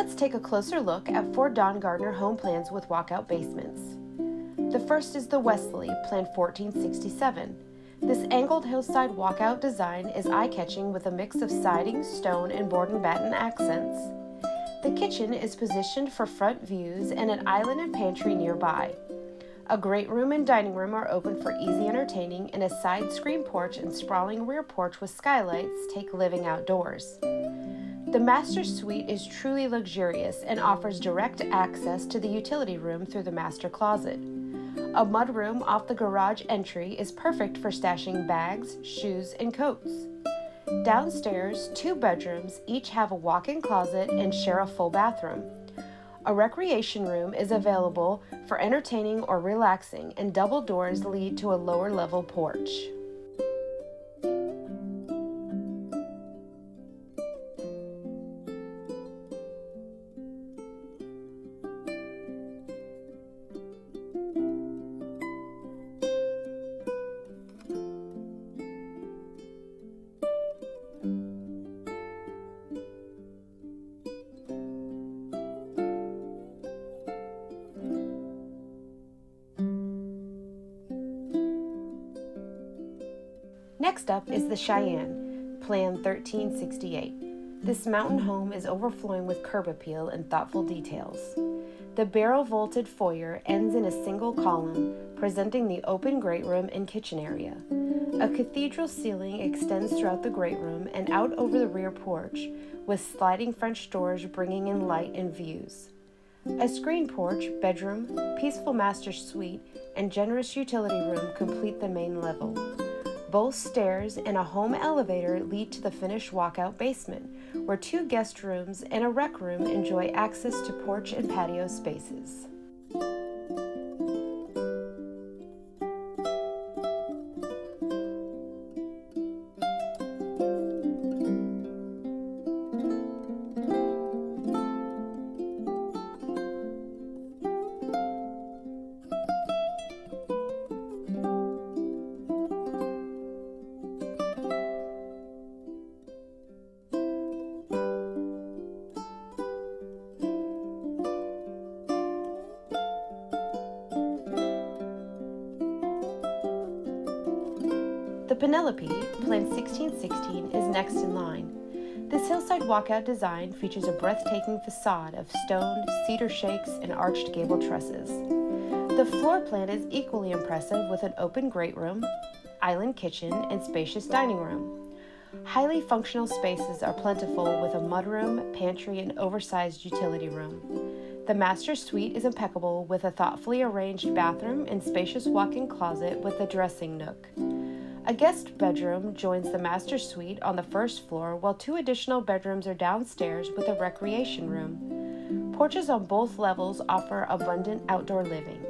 Let's take a closer look at 4 Don Gardner home plans with walkout basements. The first is the Wesley, planned 1467. This angled hillside walkout design is eye-catching with a mix of siding, stone, and board and batten accents. The kitchen is positioned for front views and an island and pantry nearby. A great room and dining room are open for easy entertaining, and a side screen porch and sprawling rear porch with skylights take living outdoors. The master suite is truly luxurious and offers direct access to the utility room through the master closet. A mudroom off the garage entry is perfect for stashing bags, shoes, and coats. Downstairs, 2 bedrooms each have a walk-in closet and share a full bathroom. A recreation room is available for entertaining or relaxing, and double doors lead to a lower-level porch. Next up is the Cheyenne, Plan 1368. This mountain home is overflowing with curb appeal and thoughtful details. The barrel-vaulted foyer ends in a single column, presenting the open great room and kitchen area. A cathedral ceiling extends throughout the great room and out over the rear porch, with sliding French doors bringing in light and views. A screen porch, bedroom, peaceful master suite, and generous utility room complete the main level. Both stairs and a home elevator lead to the finished walkout basement, where 2 guest rooms and a rec room enjoy access to porch and patio spaces. The Penelope, Plan 1616, is next in line. This hillside walkout design features a breathtaking facade of stone, cedar shakes, and arched gable trusses. The floor plan is equally impressive with an open great room, island kitchen, and spacious dining room. Highly functional spaces are plentiful with a mudroom, pantry, and oversized utility room. The master suite is impeccable with a thoughtfully arranged bathroom and spacious walk-in closet with a dressing nook. A guest bedroom joins the master suite on the first floor, while 2 additional bedrooms are downstairs with a recreation room. Porches on both levels offer abundant outdoor living.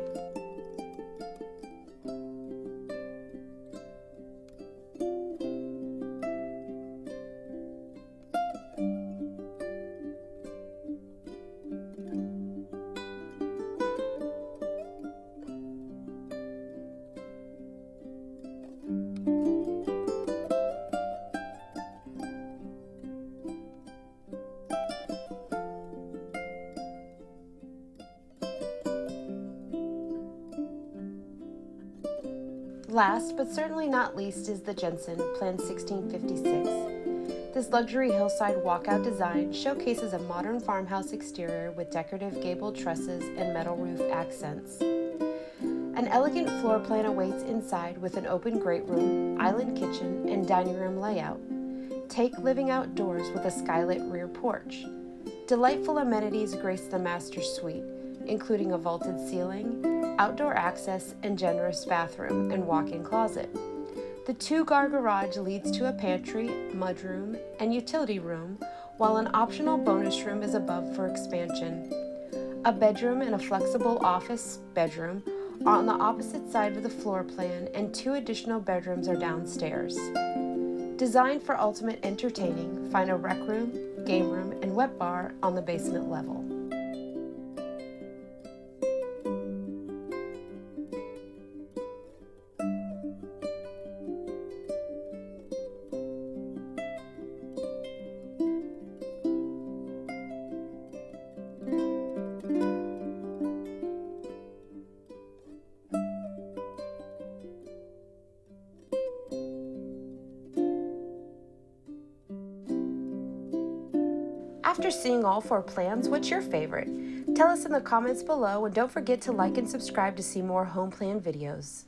Last, but certainly not least, is the Jensen, Plan 1656. This luxury hillside walkout design showcases a modern farmhouse exterior with decorative gabled trusses and metal roof accents. An elegant floor plan awaits inside with an open great room, island kitchen, and dining room layout. Take living outdoors with a skylit rear porch. Delightful amenities grace the master suite, including a vaulted ceiling, outdoor access, and generous bathroom and walk-in closet. The 2-car garage leads to a pantry, mudroom, and utility room, while an optional bonus room is above for expansion. A bedroom and a flexible office bedroom are on the opposite side of the floor plan, and 2 additional bedrooms are downstairs. Designed for ultimate entertaining, find a rec room, game room, and wet bar on the basement level. After seeing all 4 plans, what's your favorite? Tell us in the comments below, and don't forget to like and subscribe to see more home plan videos.